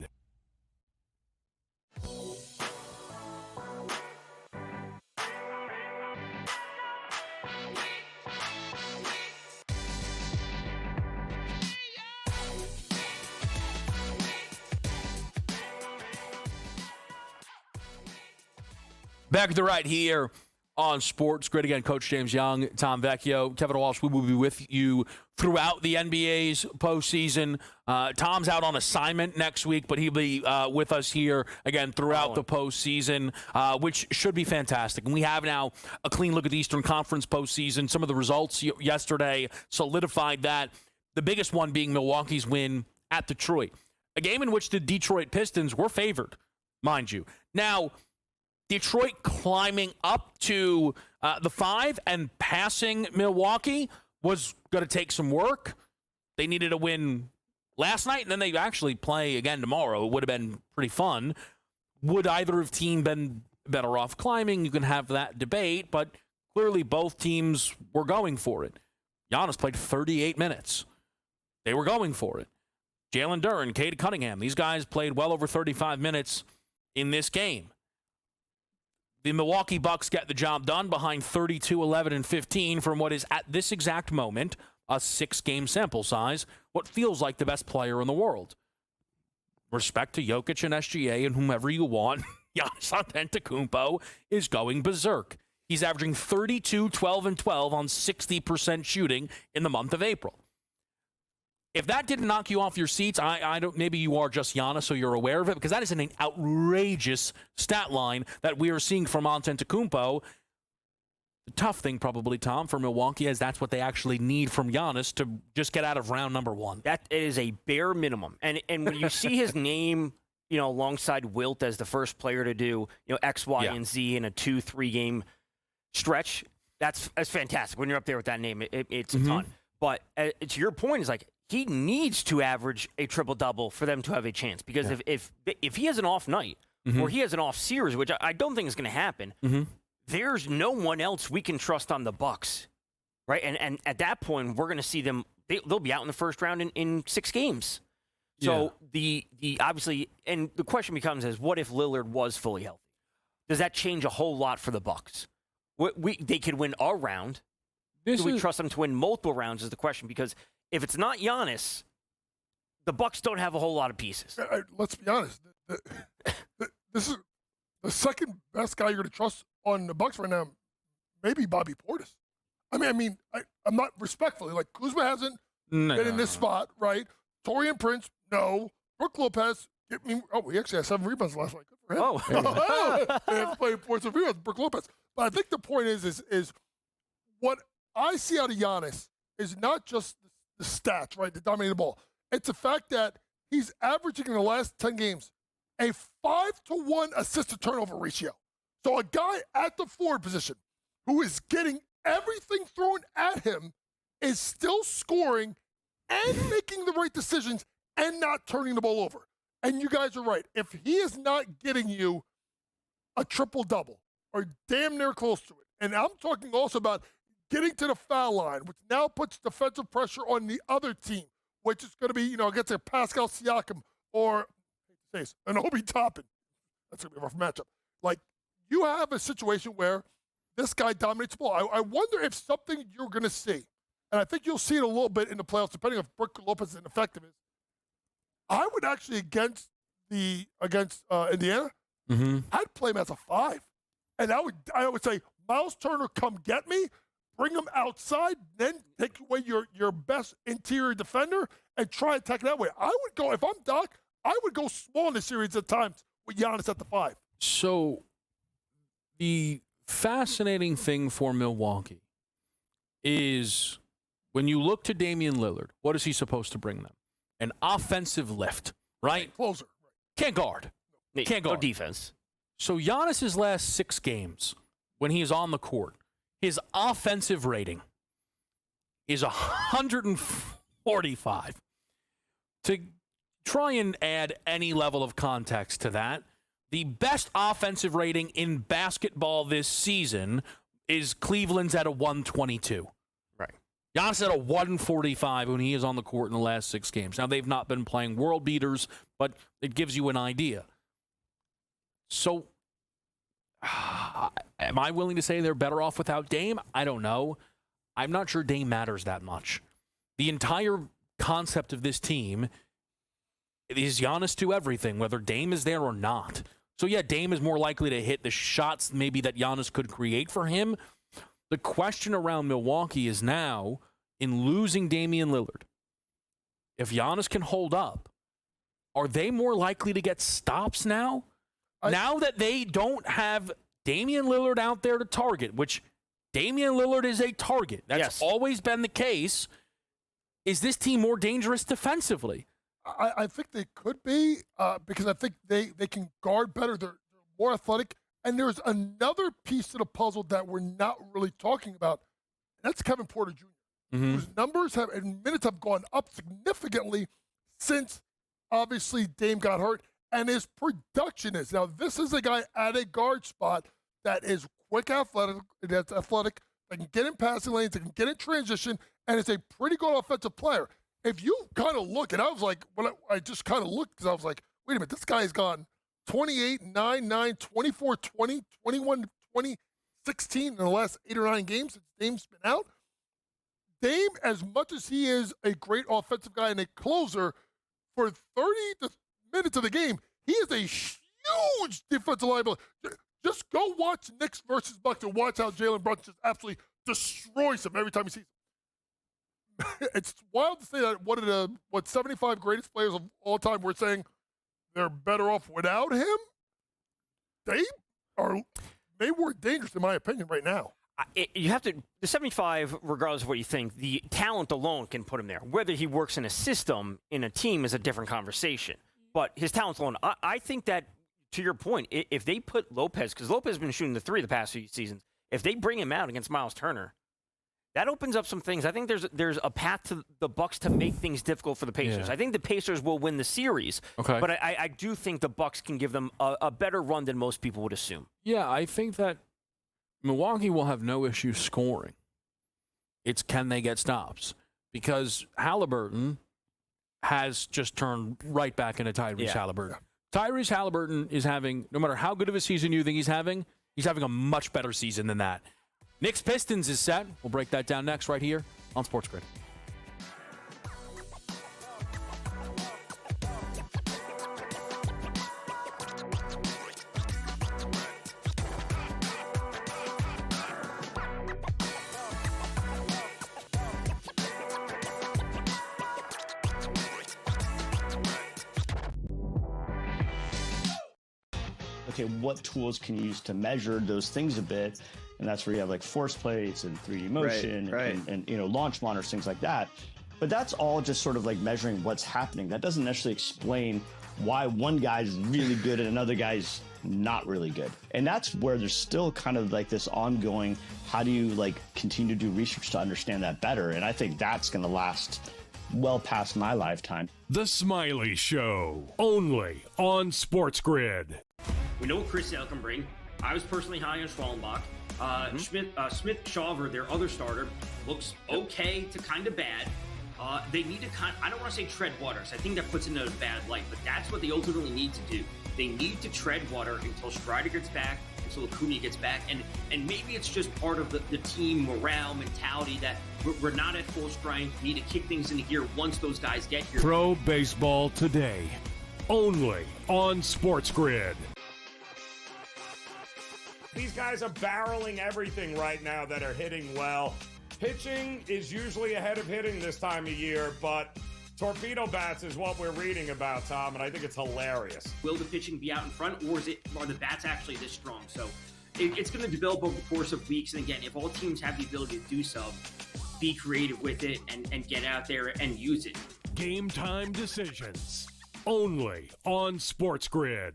Back at the right here on SportsGrid. Again, Coach James Young, Tom Vecchio, Kevin Walsh. We will be with you throughout the NBA's postseason. Tom's out on assignment next week, but he'll be with us here again throughout the postseason, which should be fantastic. And we have now a clean look at the Eastern Conference postseason. Some of the results yesterday solidified that. The biggest one being Milwaukee's win at Detroit, a game in which the Detroit Pistons were favored, mind you. Now, Detroit climbing up to the 5 and passing Milwaukee was going to take some work. They needed a win last night, and then they actually play again tomorrow. It would have been pretty fun. Would either of team been better off climbing? You can have that debate, but clearly both teams were going for it. Giannis played 38 minutes. They were going for it. Jalen Duren, Cade Cunningham, these guys played well over 35 minutes in this game. The Milwaukee Bucks get the job done behind 32, 11, and 15 from what is, at this exact moment, a 6-game sample size, what feels like the best player in the world. Respect to Jokic and SGA and whomever you want, Giannis Antetokounmpo is going berserk. He's averaging 32, 12, and 12 on 60% shooting in the month of April. If that didn't knock you off your seats, I don't. Maybe you are just Giannis, so you're aware of it, because that is an outrageous stat line that we are seeing from Antetokounmpo. The tough thing, probably, Tom, for Milwaukee is that's what they actually need from Giannis to just get out of round number 1. That is a bare minimum, and when you see his name, alongside Wilt as the first player to do X, Y, and Z in a 2-3 game stretch, that's fantastic. When you're up there with that name, it's a ton. But to your point, is like, he needs to average a triple-double for them to have a chance. Because if he has an off night, or he has an off series, which I don't think is going to happen, there's no one else we can trust on the Bucks, right? And at that point, we're going to see them. They'll be out in the first round in 6 games. So the obviously, and the question becomes is, what if Lillard was fully healthy? Does that change a whole lot for the Bucks? They could win a round. Do we trust them to win multiple rounds is the question, because if it's not Giannis, the Bucks don't have a whole lot of pieces. Let's be honest. This is the second best guy you're going to trust on the Bucks right now. Maybe Bobby Portis. I'm not respectfully, like, Kuzma hasn't been in this spot, right? Torian Prince, no. Brook Lopez, he actually had 7 rebounds last night. Good for him. They have to play points of rebounds, Brook Lopez. But I think the point is what I see out of Giannis is not just the stats, right? The dominating the ball. It's the fact that he's averaging in the last 10 games a 5-to-1 assist to turnover ratio. So a guy at the forward position who is getting everything thrown at him is still scoring and making the right decisions and not turning the ball over. And you guys are right. If he is not getting you a triple-double or damn near close to it, and I'm talking also about getting to the foul line, which now puts defensive pressure on the other team, which is going to be, against a Pascal Siakam or an Obi Toppin. That's going to be a rough matchup. Like, you have a situation where this guy dominates the ball. I wonder if something you're going to see, and I think you'll see it a little bit in the playoffs, depending if Brook Lopez is ineffective. I would actually, against Indiana, I'd play him as a 5. And I would say, Miles Turner, come get me, bring him outside, then take away your best interior defender and try and attack that way. I would go, if I'm Doc, I would go small in the series at times with Giannis at the 5. So the fascinating thing for Milwaukee is when you look to Damian Lillard, what is he supposed to bring them? An offensive lift, right? Closer. Can't guard. Can't guard. No defense. So Giannis's last 6 games, when he is on the court, his offensive rating is 145. To try and add any level of context to that, the best offensive rating in basketball this season is Cleveland's at a 122. Right. Giannis at a 145 when he is on the court in the last 6 games. Now, they've not been playing world beaters, but it gives you an idea. So, am I willing to say they're better off without Dame? I don't know. I'm not sure Dame matters that much. The entire concept of this team is Giannis to everything, whether Dame is there or not. So, yeah, Dame is more likely to hit the shots maybe that Giannis could create for him. The question around Milwaukee is now, in losing Damian Lillard, if Giannis can hold up, are they more likely to get stops now? Now that they don't have Damian Lillard out there to target, which Damian Lillard is a target. That's always been the case. Is this team more dangerous defensively? I think they could be because I think they can guard better. They're more athletic. And there's another piece to the puzzle that we're not really talking about. And that's Kevin Porter Jr. Whose numbers and minutes have gone up significantly since, obviously, Dame got hurt. And his production is. Now, this is a guy at a guard spot that is quick athletic, that can get in passing lanes, that can get in transition, and is a pretty good offensive player. If you kind of look, and I was like, I just kind of looked because I was like, wait a minute, this guy's gone 28, 9, 9, 24, 20, 21, 20, 16 in the last 8 or 9 games since Dame's been out. Dame, as much as he is a great offensive guy and a closer, for 30 minutes of the game, he is a huge defensive liability. Just go watch Knicks versus Bucks and watch how Jalen Brunson just absolutely destroys him every time he sees him. It's wild to say that one of the 75 greatest players of all time, we're saying they're better off without him. They are way more dangerous, in my opinion, right now. You have to, the 75, regardless of what you think, the talent alone can put him there. Whether he works in a system, in a team, is a different conversation. But his talent alone, I think that, to your point, if they put Lopez, because Lopez has been shooting the 3 the past few seasons, if they bring him out against Miles Turner, that opens up some things. I think there's a path to the Bucks to make things difficult for the Pacers. Yeah. I think the Pacers will win the series, but I do think the Bucks can give them a better run than most people would assume. Yeah, I think that Milwaukee will have no issue scoring. It's can they get stops? Because Halliburton has just turned right back into Tyrese Halliburton. Tyrese Halliburton is having, no matter how good of a season you think he's having a much better season than that. Knicks Pistons is set. We'll break that down next right here on SportsGrid. Okay, what tools can you use to measure those things a bit? And that's where you have like force plates and 3D motion and launch monitors, things like that. But that's all just sort of like measuring what's happening. That doesn't necessarily explain why one guy's really good and another guy's not really good. And that's where there's still kind of like this ongoing, how do you like continue to do research to understand that better? And I think that's going to last well past my lifetime. The Smiley Show, only on SportsGrid. We know what Chris Sale can bring. I was personally high on Schwallenbach. Smith Shawver, their other starter, looks okay to kind of bad. They need to I don't want to say tread water, so I think that puts it in a bad light, but that's what they ultimately need to do. They need to tread water until Strider gets back, until Acuna gets back, and maybe it's just part of the team morale mentality that we're not at full strength, we need to kick things into gear once those guys get here. Pro Baseball Today, only on SportsGrid. These guys are barreling everything right now that are hitting well. Pitching is usually ahead of hitting this time of year, but torpedo bats is what we're reading about, Tom, and I think it's hilarious. Will the pitching be out in front, or are the bats actually this strong? So it's going to develop over the course of weeks. And again, if all teams have the ability to do so, be creative with it and get out there and use it. Game time decisions, only on SportsGrid.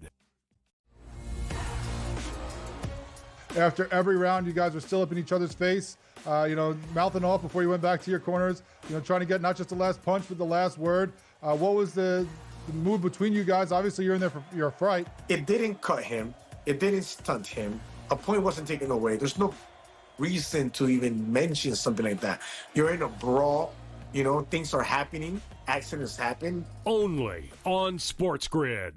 After every round, you guys were still up in each other's face, mouthing off before you went back to your corners, trying to get not just the last punch, but the last word. What was the mood between you guys? Obviously, you're in there for your fright. It didn't cut him. It didn't stunt him. A point wasn't taken away. There's no reason to even mention something like that. You're in a brawl. Things are happening. Accidents happen. Only on SportsGrid.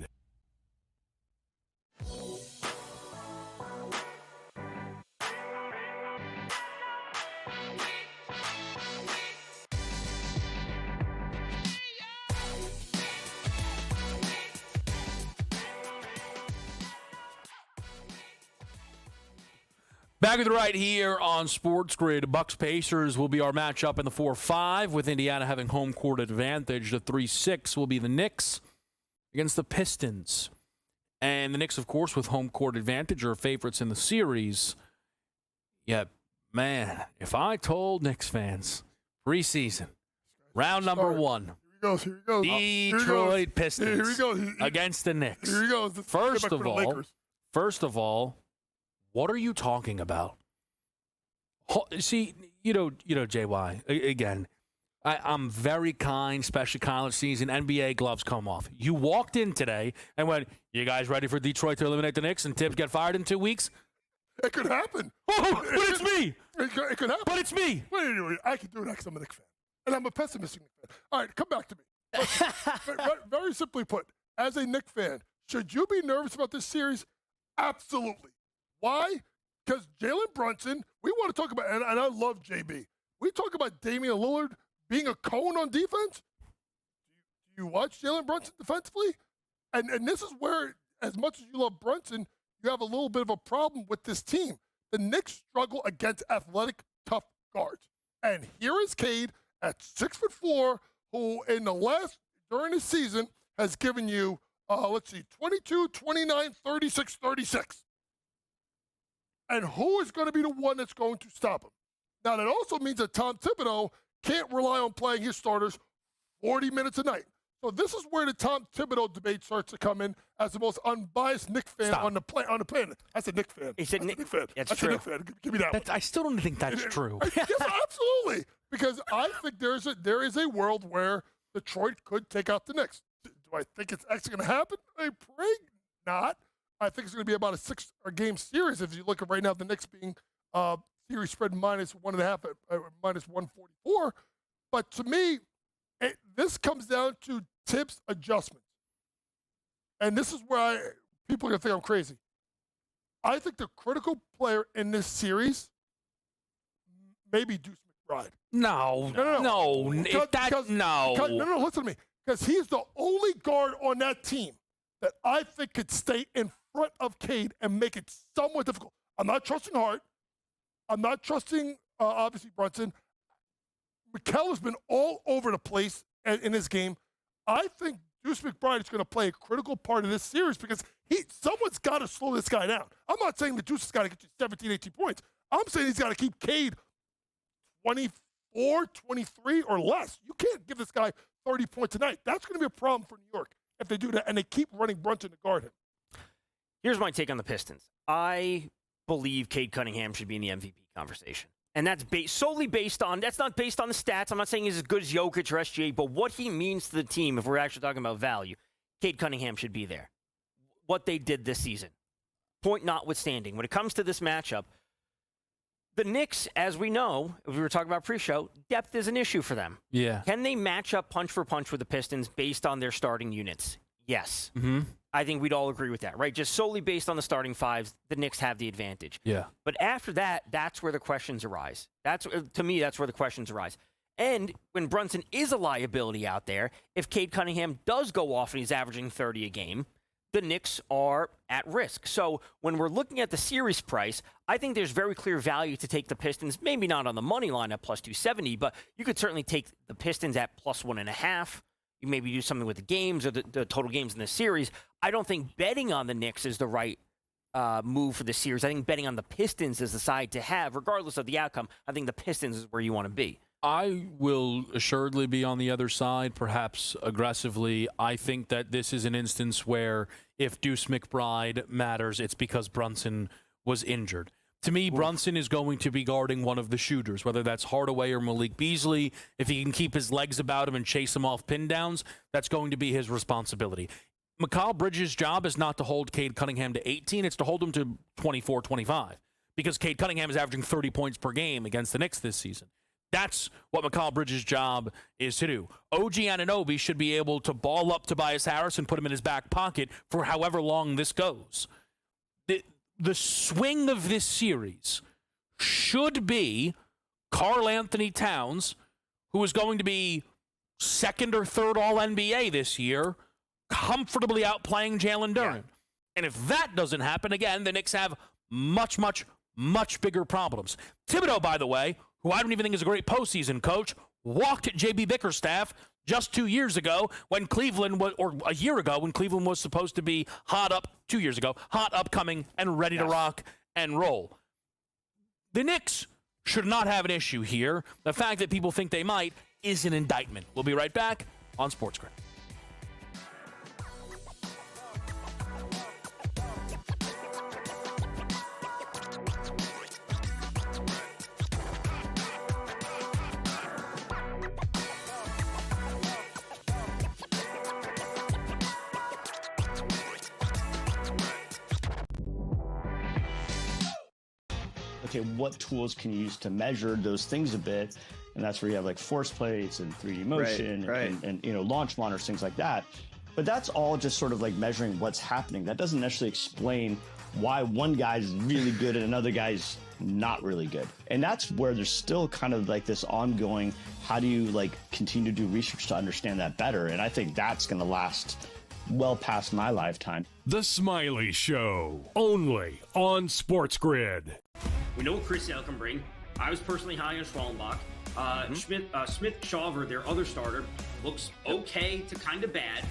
Back at the right here on SportsGrid. Bucks Pacers will be our matchup in the 4-5, with Indiana having home court advantage. The 3-6 will be the Knicks against the Pistons. And the Knicks, of course, with home court advantage, are favorites in the series. Yeah, man, if I told Knicks fans, preseason, round number 1. Here he goes. Detroit Pistons Here he goes. against the Knicks. Here he goes. First of all, what are you talking about? See, JY, again, I'm very kind, especially college season. NBA gloves come off. You walked in today and went, you guys ready for Detroit to eliminate the Knicks and Tibbs get fired in 2 weeks? It could happen. Oh, but it's me. It could happen. But it's me. Wait, I can do it because I'm a Knicks fan. And I'm a pessimistic Knicks fan. All right, come back to me. Very simply put, as a Knicks fan, should you be nervous about this series? Absolutely. Why? Because Jalen Brunson, we want to talk about, and I love JB. We talk about Damian Lillard being a cone on defense. Do you watch Jalen Brunson defensively? And this is where, as much as you love Brunson, you have a little bit of a problem with this team. The Knicks struggle against athletic, tough guards. And here is Cade at 6'4", who during the season has given you, 22, 29, 36, 36. And who is going to be the one that's going to stop him? Now, that also means that Tom Thibodeau can't rely on playing his starters 40 minutes a night. So this is where the Tom Thibodeau debate starts to come in as the most unbiased Knicks fan on the planet. That's a Knicks fan. He's a Knicks fan. That's true. A Knicks fan. Give me that one. I still don't think that's true. Yes, absolutely. Because I think there is a world where Detroit could take out the Knicks. Do I think it's actually going to happen? I pray not. I think it's going to be about a 6-game series. If you look at right now, the Knicks being series spread -1.5 at -144. But to me, this comes down to Tibbs adjustments. And this is where people are going to think I'm crazy. I think the critical player in this series may be Deuce McBride. No. Listen to me. Because he's the only guard on that team that I think could stay in front of Cade and make it somewhat difficult. I'm not trusting Hart. I'm not trusting, obviously, Brunson. Mikal has been all over the place in this game. I think Deuce McBride is going to play a critical part of this series because someone's got to slow this guy down. I'm not saying that Deuce has got to get you 17, 18 points. I'm saying he's got to keep Cade 24 24, 23, or less. You can't give this guy 30 points a night. That's going to be a problem for New York if they do that, and they keep running Brunson to guard him. Here's my take on the Pistons. I believe Cade Cunningham should be in the MVP conversation. And that's solely based on, that's not based on the stats. I'm not saying he's as good as Jokic or SGA, but what he means to the team, if we're actually talking about value, Cade Cunningham should be there. What they did this season. Point notwithstanding. When it comes to this matchup, the Knicks, as we know, if we were talking about pre-show, depth is an issue for them. Yeah. Can they match up punch for punch with the Pistons based on their starting units? Yes. Mm-hmm. I think we'd all agree with that, right? Just solely based on the starting fives, the Knicks have the advantage. Yeah. But after that, that's where the questions arise. To me, that's where the questions arise. And when Brunson is a liability out there, if Cade Cunningham does go off and he's averaging 30 a game, the Knicks are at risk. So when we're looking at the series price, I think there's very clear value to take the Pistons, maybe not on the money line at plus 270, but you could certainly take the Pistons at plus 1.5. You maybe do something with the games or the total games in the series. I don't think betting on the Knicks is the right move for the series. I think betting on the Pistons is the side to have, regardless of the outcome. I think the Pistons is where you want to be. I will assuredly be on the other side, perhaps aggressively. I think that this is an instance where if Deuce McBride matters, it's because Brunson was injured. To me, Brunson is going to be guarding one of the shooters, whether that's Hardaway or Malik Beasley. If he can keep his legs about him and chase him off pin downs, that's going to be his responsibility. Mikal Bridges' job is not to hold Cade Cunningham to 18, it's to hold him to 24, 25, because Cade Cunningham is averaging 30 points per game against the Knicks this season. That's what Mikal Bridges' job is to do. OG Anunoby should be able to ball up Tobias Harris and put him in his back pocket for however long this goes. The swing of this series should be Karl Anthony Towns, who is going to be second or third All-NBA this year, comfortably outplaying Jalen Duren. Yeah. And if that doesn't happen, again, the Knicks have much, much, much bigger problems. Thibodeau, by the way, who I don't even think is a great postseason coach, walked at J.B. Bickerstaff just 2 years ago when Cleveland was, or a year ago when Cleveland was supposed to be hot up, 2 years ago, hot upcoming and ready to rock and roll. The Knicks should not have an issue here. The fact that people think they might is an indictment. We'll be right back on SportsGrid. Okay, what tools can you use to measure those things a bit? And that's where you have like force plates and 3D motion and you know, launch monitors, things like that. But that's all just sort of like measuring what's happening. That doesn't necessarily explain why one guy's really good and another guy's not really good. And that's where there's still kind of like this ongoing, how do you like continue to do research to understand that better? And I think that's going to last well past my lifetime. The Smiley Show, only on SportsGrid. We know what Chris Sale can bring. I was personally high on Schwallenbach. Smith Shawver, their other starter, looks okay to kind of bad.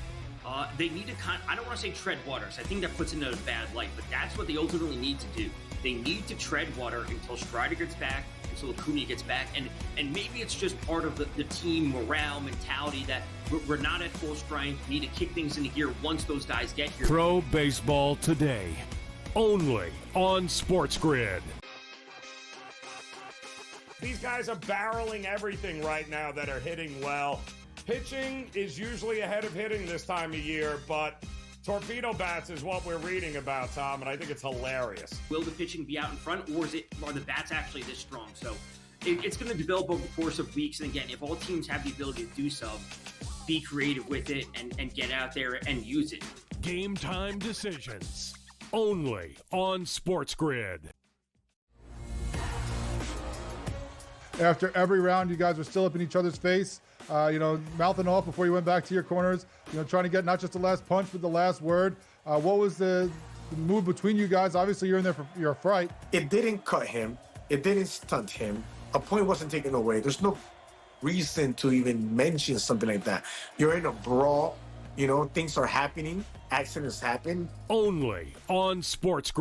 They need to I don't want to say tread waters. I think that puts into a bad light, but that's what they ultimately need to do. They need to tread water until Strider gets back, until Acuna gets back, and maybe it's just part of the team morale mentality that we're not at full strength. We need to kick things into gear once those guys get here. Pro Baseball Today, only on SportsGrid. These guys are barreling everything right now that are hitting well. Pitching is usually ahead of hitting this time of year, but torpedo bats is what we're reading about, Tom, and I think it's hilarious. Will the pitching be out in front, or are the bats actually this strong? So it's going to develop over the course of weeks. And again, if all teams have the ability to do so, be creative with it and get out there and use it. Game time decisions, only on SportsGrid. After every round, you guys were still up in each other's face, you know, mouthing off before you went back to your corners, you know, trying to get not just the last punch, but the last word. What was the move between you guys? Obviously, you're in there for your fright. It didn't cut him. It didn't stunt him. A point wasn't taken away. There's no reason to even mention something like that. You're in a brawl. You know, things are happening. Accidents happen. Only on SportsGrid.